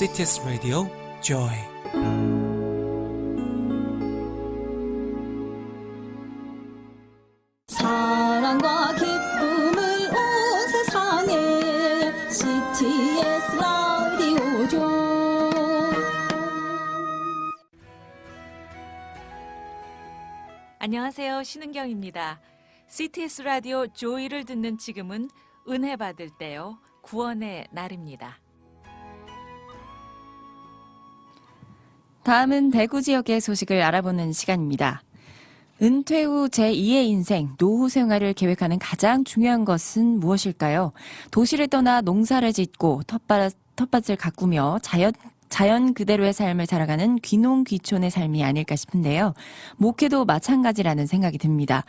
CTS Radio Joy. 사랑과 기쁨을 온 세상에 CTS 라디오 조이. 안녕하세요. 신은경입니다. CTS 라디오 조이를 듣는 지금은 은혜 받을 때요. 구원의 날입니다. 다음은 대구 지역의 소식을 알아보는 시간입니다. 은퇴 후 제2의 인생, 노후 생활을 계획하는 가장 중요한 것은 무엇일까요? 도시를 떠나 농사를 짓고 텃밭을 가꾸며 자연 그대로의 삶을 살아가는 귀농귀촌의 삶이 아닐까 싶은데요. 목회도 마찬가지라는 생각이 듭니다.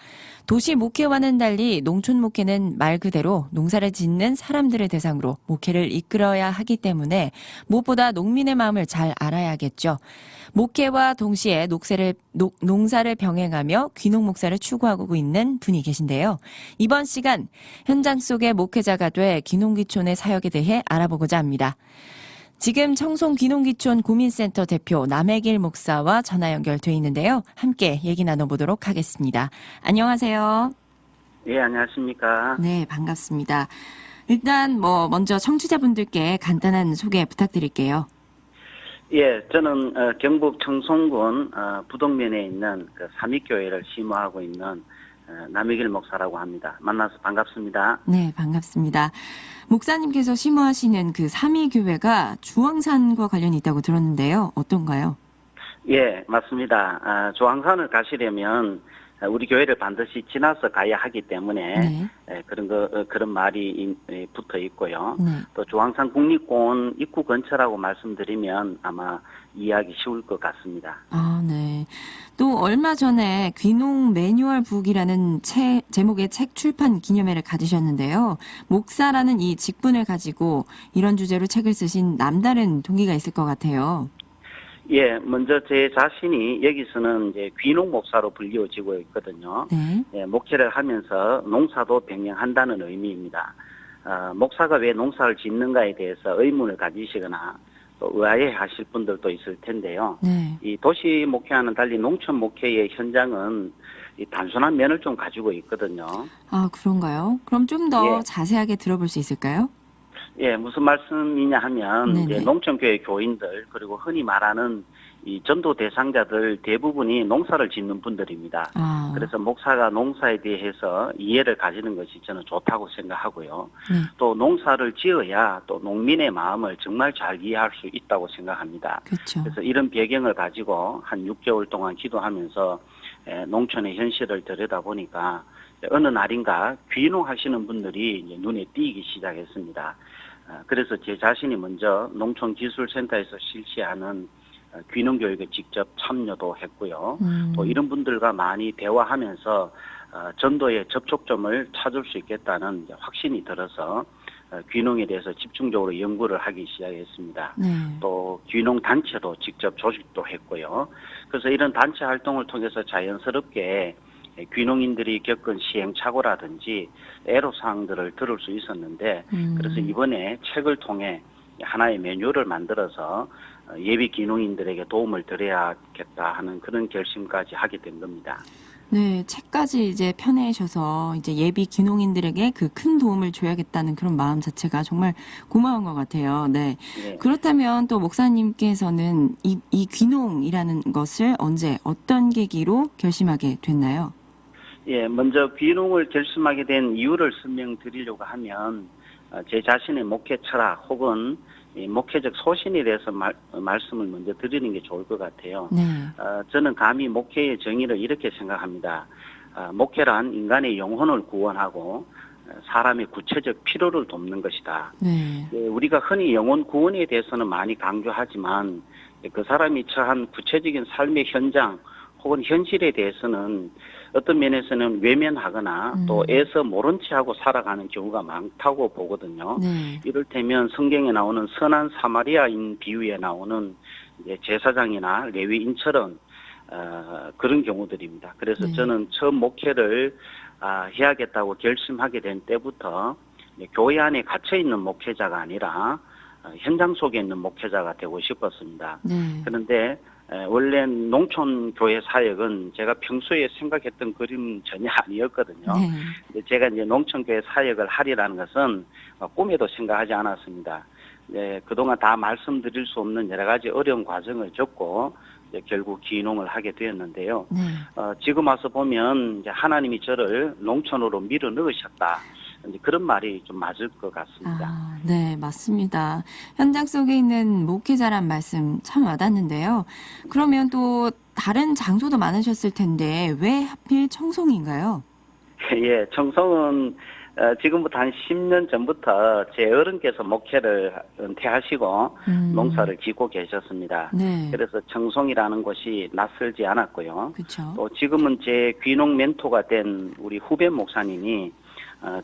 도시 목회와는 달리 농촌 목회는 말 그대로 농사를 짓는 사람들을 대상으로 목회를 이끌어야 하기 때문에 무엇보다 농민의 마음을 잘 알아야겠죠. 목회와 동시에 농사를 병행하며 귀농 목사를 추구하고 있는 분이 계신데요. 이번 시간 현장 속의 목회자가 돼 귀농귀촌의 사역에 대해 알아보고자 합니다. 지금 청송 귀농귀촌 고민센터 대표 남해길 목사와 전화 연결돼 있는데요. 함께 얘기 나눠보도록 하겠습니다. 안녕하세요. 예, 안녕하십니까. 네, 반갑습니다. 일단 먼저 청취자분들께 간단한 소개 부탁드릴게요. 예, 저는 경북 청송군 부동면에 있는 그 삼익교회를 심호하고 있는 남해길 목사라고 합니다. 만나서 반갑습니다. 네, 반갑습니다. 목사님께서 심호하시는 그 삼위교회가 주황산과 관련이 있다고 들었는데요. 어떤가요? 예, 맞습니다. 조항산을 가시려면 우리 교회를 반드시 지나서 가야 하기 때문에 네. 그런 말이 붙어 있고요. 네. 또 조항산 국립공원 입구 근처라고 말씀드리면 아마 이해하기 쉬울 것 같습니다. 아, 네. 또 얼마 전에 귀농 매뉴얼 북이라는 제목의 책 출판 기념회를 가지셨는데요. 목사라는 이 직분을 가지고 이런 주제로 책을 쓰신 남다른 동기가 있을 것 같아요. 예, 먼저 제 자신이 여기서는 이제 귀농 목사로 불리워지고 있거든요. 네. 예, 목회를 하면서 농사도 병행한다는 의미입니다. 목사가 왜 농사를 짓는가에 대해서 의문을 가지시거나 또 의아해하실 분들도 있을 텐데요. 네. 이 도시 목회와는 달리 농촌 목회의 현장은 이 단순한 면을 좀 가지고 있거든요. 아, 그런가요? 그럼 좀 더 예. 자세하게 들어볼 수 있을까요? 예, 무슨 말씀이냐 하면 네네. 이제 농촌교회 교인들 그리고 흔히 말하는 이 전도 대상자들 대부분이 농사를 짓는 분들입니다. 아, 그래서 목사가 농사에 대해서 이해를 가지는 것이 저는 좋다고 생각하고요. 네. 또 농사를 지어야 또 농민의 마음을 정말 잘 이해할 수 있다고 생각합니다. 그렇죠. 그래서 이런 배경을 가지고 한 6개월 동안 기도하면서 농촌의 현실을 들여다보니까 어느 날인가 귀농하시는 분들이 이제 눈에 띄기 시작했습니다. 그래서 제 자신이 먼저 농촌기술센터에서 실시하는 귀농교육에 직접 참여도 했고요. 또 이런 분들과 많이 대화하면서 전도의 접촉점을 찾을 수 있겠다는 확신이 들어서 귀농에 대해서 집중적으로 연구를 하기 시작했습니다. 네. 또 귀농 단체도 직접 조직도 했고요. 그래서 이런 단체 활동을 통해서 자연스럽게 귀농인들이 겪은 시행착오라든지 애로사항들을 들을 수 있었는데 그래서 이번에 책을 통해 하나의 매뉴얼을 만들어서 예비 귀농인들에게 도움을 드려야겠다 하는 그런 결심까지 하게 된 겁니다. 네, 책까지 이제 펴내셔서 이제 예비 귀농인들에게 그 큰 도움을 줘야겠다는 그런 마음 자체가 정말 고마운 것 같아요. 네. 네. 그렇다면 또 목사님께서는 이 귀농이라는 것을 언제 어떤 계기로 결심하게 됐나요? 예, 먼저 귀농을 결심하게 된 이유를 설명드리려고 하면 제 자신의 목회 철학 혹은 이 목회적 소신에 대해서 말씀을 먼저 드리는 게 좋을 것 같아요. 네. 저는 감히 목회의 정의를 이렇게 생각합니다. 목회란 인간의 영혼을 구원하고 사람의 구체적 필요를 돕는 것이다. 네. 우리가 흔히 영혼 구원에 대해서는 많이 강조하지만 그 사람이 처한 구체적인 삶의 현장 혹은 현실에 대해서는 어떤 면에서는 외면하거나 또 애써 모른 채 하고 살아가는 경우가 많다고 보거든요. 네. 이를테면 성경에 나오는 선한 사마리아인 비유에 나오는 이제 제사장이나 레위인처럼 그런 경우들입니다. 그래서 네. 저는 처음 목회를 해야겠다고 결심하게 된 때부터 교회 안에 갇혀 있는 목회자가 아니라 현장 속에 있는 목회자가 되고 싶었습니다. 네. 그런데 원래 농촌 교회 사역은 제가 평소에 생각했던 그림 전혀 아니었거든요. 네. 근데 제가 이제 농촌 교회 사역을 하리라는 것은 꿈에도 생각하지 않았습니다. 그동안 다 말씀드릴 수 없는 여러 가지 어려운 과정을 겪고 결국 기농을 하게 되었는데요. 네. 지금 와서 보면 이제 하나님이 저를 농촌으로 밀어 넣으셨다. 이제 그런 말이 좀 맞을 것 같습니다. 아, 네, 맞습니다. 현장 속에 있는 목회자란 말씀 참 와닿는데요. 그러면 또 다른 장소도 많으셨을 텐데 왜 하필 청송인가요? 예, 청송은 지금부터 한 10년 전부터 제 어른께서 목회를 은퇴하시고 농사를 짓고 계셨습니다. 네. 그래서 청송이라는 곳이 낯설지 않았고요. 그렇죠. 또 지금은 제 귀농 멘토가 된 우리 후배 목사님이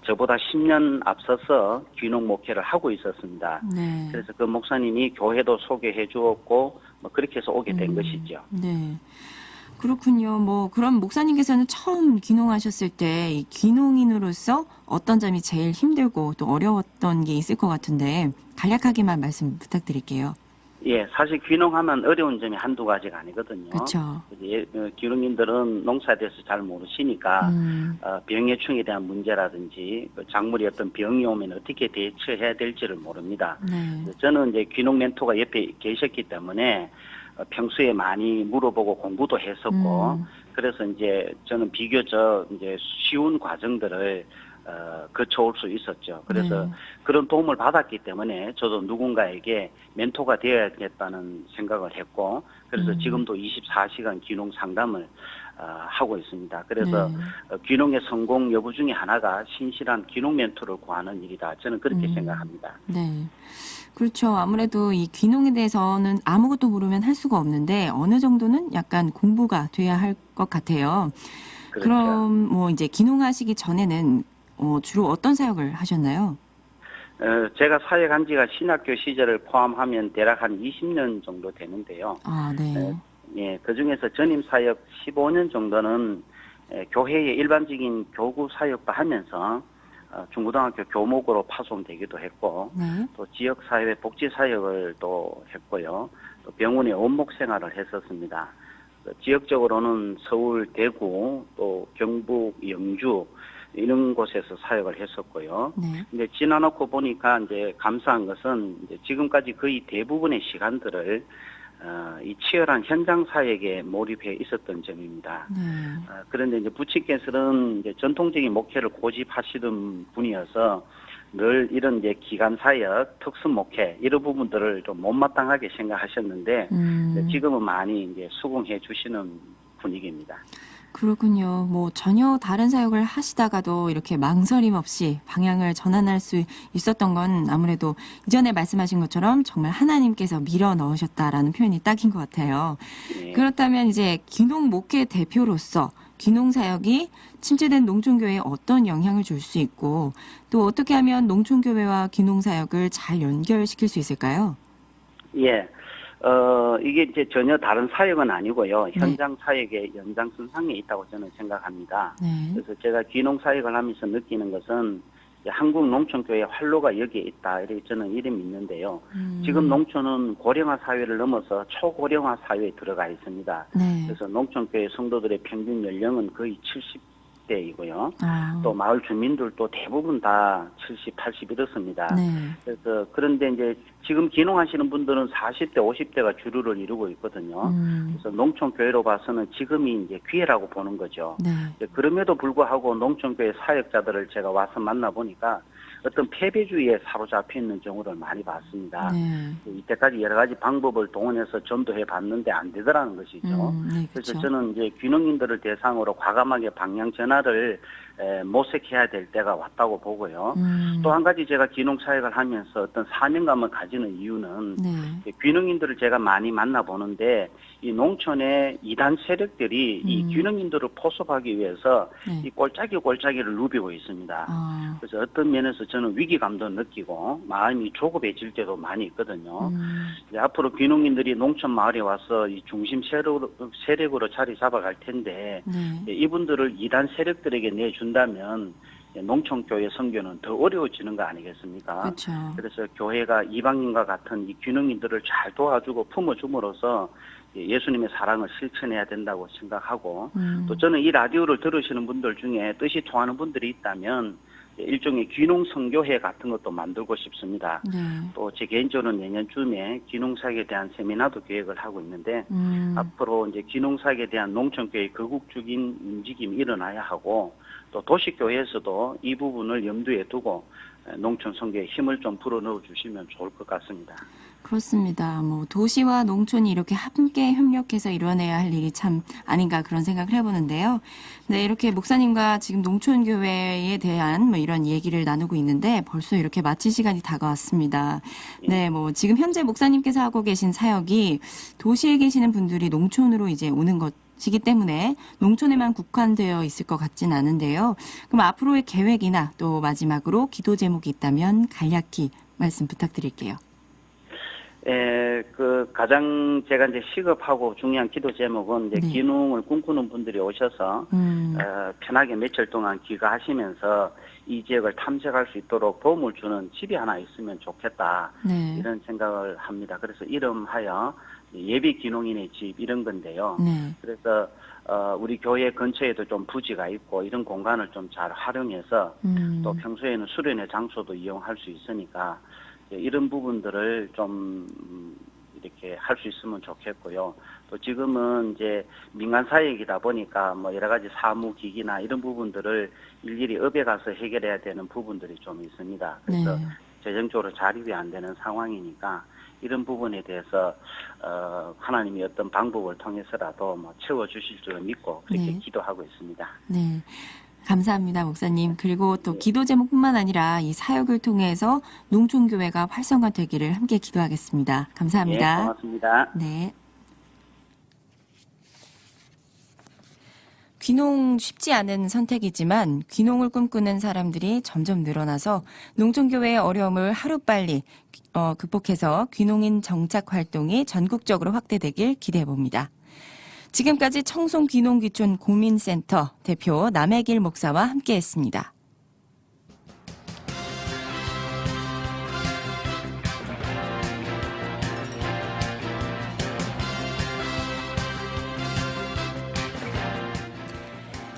저보다 10년 앞서서 귀농 목회를 하고 있었습니다. 네. 그래서 그 목사님이 교회도 소개해 주었고 뭐 그렇게 해서 오게 된 것이죠. 네. 그렇군요. 뭐 그럼 목사님께서는 처음 귀농하셨을 때 이 귀농인으로서 어떤 점이 제일 힘들고 또 어려웠던 게 있을 것 같은데 간략하게만 말씀 부탁드릴게요. 예, 사실 귀농하면 어려운 점이 한두 가지가 아니거든요. 그렇죠. 귀농인들은 농사에 대해서 잘 모르시니까 병해충에 대한 문제라든지 작물이 어떤 병이 오면 어떻게 대처해야 될지를 모릅니다. 네. 저는 이제 귀농 멘토가 옆에 계셨기 때문에 평소에 많이 물어보고 공부도 했었고 그래서 이제 저는 비교적 이제 쉬운 과정들을 거쳐올 수 있었죠. 그래서 네. 그런 도움을 받았기 때문에 저도 누군가에게 멘토가 되어야겠다는 생각을 했고 그래서 지금도 24시간 귀농 상담을 하고 있습니다. 그래서 귀농의 성공 여부 중에 하나가 신실한 귀농 멘토를 구하는 일이다. 저는 그렇게 생각합니다. 네. 그렇죠. 아무래도 이 귀농에 대해서는 아무것도 모르면 할 수가 없는데 어느 정도는 약간 공부가 돼야 할 것 같아요. 그렇죠. 그럼 뭐 이제 귀농하시기 전에는 주로 어떤 사역을 하셨나요? 제가 사역한 지가 신학교 시절을 포함하면 대략 한 20년 정도 되는데요. 아, 네. 예, 그 중에서 전임 사역 15년 정도는 교회의 일반적인 교구 사역도 하면서 중고등학교 교목으로 파송되기도 했고 네. 또 지역사회 복지 사역을 또 했고요. 또 병원의 원목 생활을 했었습니다. 지역적으로는 서울, 대구, 또 경북, 영주 이런 곳에서 사역을 했었고요. 네. 근데 지나놓고 보니까 이제 감사한 것은 이제 지금까지 거의 대부분의 시간들을 이 치열한 현장 사역에 몰입해 있었던 점입니다. 네. 그런데 이제 부친께서는 이제 전통적인 목회를 고집하시던 분이어서 늘 이런 이제 기간 사역, 특수 목회 이런 부분들을 좀 못마땅하게 생각하셨는데 지금은 많이 이제 수긍해 주시는 분위기입니다. 그렇군요. 뭐 전혀 다른 사역을 하시다가도 이렇게 망설임 없이 방향을 전환할 수 있었던 건 아무래도 이전에 말씀하신 것처럼 정말 하나님께서 밀어 넣으셨다라는 표현이 딱인 것 같아요. 네. 그렇다면 이제 귀농 목회 대표로서 귀농 사역이 침체된 농촌교회에 어떤 영향을 줄 수 있고 또 어떻게 하면 농촌교회와 귀농 사역을 잘 연결시킬 수 있을까요? 예. 이게 이제 전혀 다른 사역은 아니고요. 현장 사역의 연장선상에 있다고 저는 생각합니다. 네. 그래서 제가 귀농 사역을 하면서 느끼는 것은 이제 한국 농촌교회 활로가 여기에 있다. 이렇게 저는 이름이 있는데요. 지금 농촌은 고령화 사회를 넘어서 초고령화 사회에 들어가 있습니다. 네. 그래서 농촌교회 성도들의 평균 연령은 거의 70대이고요. 아. 또 마을 주민들도 대부분 다 70, 80 이렇습니다. 네. 그래서 그런데 이제 지금 귀농하시는 분들은 40대, 50대가 주류를 이루고 있거든요. 그래서 농촌 교회로 봐서는 지금이 이제 기회라고 보는 거죠. 네. 그럼에도 불구하고 농촌 교회 사역자들을 제가 와서 만나 보니까 어떤 패배주의에 사로잡혀 있는 경우를 많이 봤습니다. 네. 이때까지 여러 가지 방법을 동원해서 전도해 봤는데 안 되더라는 것이죠. 네, 그래서 그렇죠. 저는 이제 귀농인들을 대상으로 과감하게 방향 전환을 모색해야 될 때가 왔다고 보고요. 또 한 가지 제가 귀농 사역을 하면서 어떤 사명감을 가지는 이유는 네. 귀농인들을 제가 많이 만나보는데 이 농촌의 이단 세력들이 이 귀농인들을 포섭하기 위해서 네. 이 꼴짜기를 누비고 있습니다. 아. 그래서 어떤 면에서 저는 위기감도 느끼고 마음이 조급해질 때도 많이 있거든요. 이제 앞으로 귀농인들이 농촌 마을에 와서 이 중심 세력으로 자리 잡아갈 텐데 네. 이분들을 이단 세력들에게 내준다면 농촌교회 선교는 더 어려워지는 거 아니겠습니까? 그렇죠. 그래서 교회가 이방인과 같은 이 귀농인들을 잘 도와주고 품어줌으로써 예수님의 사랑을 실천해야 된다고 생각하고 또 저는 이 라디오를 들으시는 분들 중에 뜻이 통하는 분들이 있다면 일종의 귀농 선교회 같은 것도 만들고 싶습니다. 네. 또 제 개인적으로는 내년쯤에 귀농사역에 대한 세미나도 계획을 하고 있는데 앞으로 이제 귀농사역에 대한 농촌교회 거국적인 움직임이 일어나야 하고 또 도시교회에서도 이 부분을 염두에 두고 농촌 선교에 힘을 좀 불어넣어 주시면 좋을 것 같습니다. 그렇습니다. 뭐 도시와 농촌이 이렇게 함께 협력해서 이뤄내야 할 일이 참 아닌가 그런 생각을 해보는데요. 네, 이렇게 목사님과 지금 농촌교회에 대한 뭐 이런 얘기를 나누고 있는데 벌써 이렇게 마칠 시간이 다가왔습니다. 네, 뭐 지금 현재 목사님께서 하고 계신 사역이 도시에 계시는 분들이 농촌으로 이제 오는 것이기 때문에 농촌에만 국한되어 있을 것 같진 않은데요. 그럼 앞으로의 계획이나 또 마지막으로 기도 제목이 있다면 간략히 말씀 부탁드릴게요. 가장 제가 이제 시급하고 중요한 기도 제목은 이제 네. 귀농을 꿈꾸는 분들이 오셔서 편하게 며칠 동안 귀가하시면서 이 지역을 탐색할 수 있도록 도움을 주는 집이 하나 있으면 좋겠다. 네. 이런 생각을 합니다. 그래서 이름하여 예비 귀농인의 집 이런 건데요. 네. 그래서 우리 교회 근처에도 좀 부지가 있고 이런 공간을 좀 잘 활용해서 또 평소에는 수련의 장소도 이용할 수 있으니까 이런 부분들을 좀 이렇게 할 수 있으면 좋겠고요. 또 지금은 이제 민간 사역이다 보니까 뭐 여러 가지 사무기기나 이런 부분들을 일일이 업에 가서 해결해야 되는 부분들이 좀 있습니다. 그래서 네. 재정적으로 자립이 안 되는 상황이니까 이런 부분에 대해서 하나님이 어떤 방법을 통해서라도 뭐 채워주실 줄 믿고 그렇게 네. 기도하고 있습니다. 네. 감사합니다, 목사님. 그리고 또 기도 제목뿐만 아니라 이 사역을 통해서 농촌교회가 활성화되기를 함께 기도하겠습니다. 감사합니다. 네, 고맙습니다. 네. 귀농 쉽지 않은 선택이지만 귀농을 꿈꾸는 사람들이 점점 늘어나서 농촌교회의 어려움을 하루빨리 극복해서 귀농인 정착 활동이 전국적으로 확대되길 기대해봅니다. 지금까지 청송귀농귀촌 고민센터 대표 남해길 목사와 함께했습니다.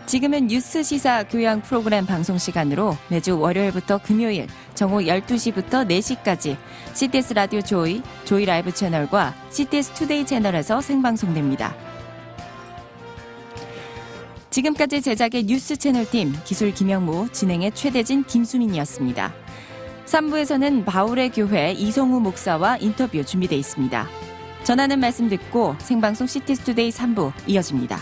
지금은 뉴스 시사 교양 프로그램 방송 시간으로 매주 월요일부터 금요일 정오 12시부터 4시까지 CTS 라디오 조이 라이브 채널과 CTS 투데이 채널에서 생방송됩니다. 지금까지 제작의 뉴스 채널팀 기술 김영무, 진행의 최대진, 김수민이었습니다. 3부에서는 바울의 교회 이성우 목사와 인터뷰 준비되어 있습니다. 전하는 말씀 듣고 생방송 CTS 투데이 3부 이어집니다.